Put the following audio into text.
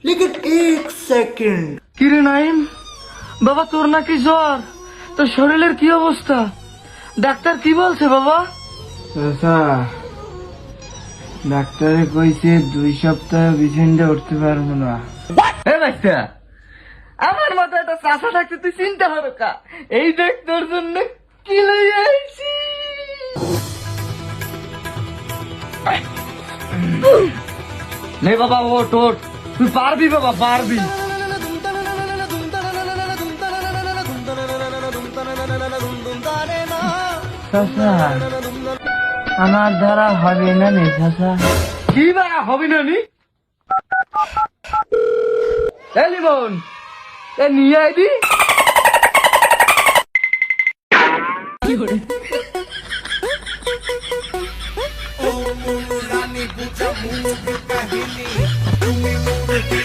लेकिन एक सेकंड। কিরে নাইম, বাবা তোর নাকি জ্বর? তোর শরীরের কি অবস্থা? ডাক্তার কি বলছে বাবা? ডাক্তারে কইছে 2 সপ্তাহ বিছানায় উঠতে পারবো না। বাচ্চা, আমার মতো একটা চাষা থাকতে তুই চিন্তা হবে কা? এই দেখ তোর জন্য কি লই আইছি। নে বাবা ওঠ ওঠ, তুই পারবি বাবা, পারবি। চাচা, আমার দ্বারা হবে না রে চাচা। কি বা হবি না নি? এ লিমন, এ নিয়ে আইবি। रानी पूछा मुंह पे पहली, तुम्हें मुंह पे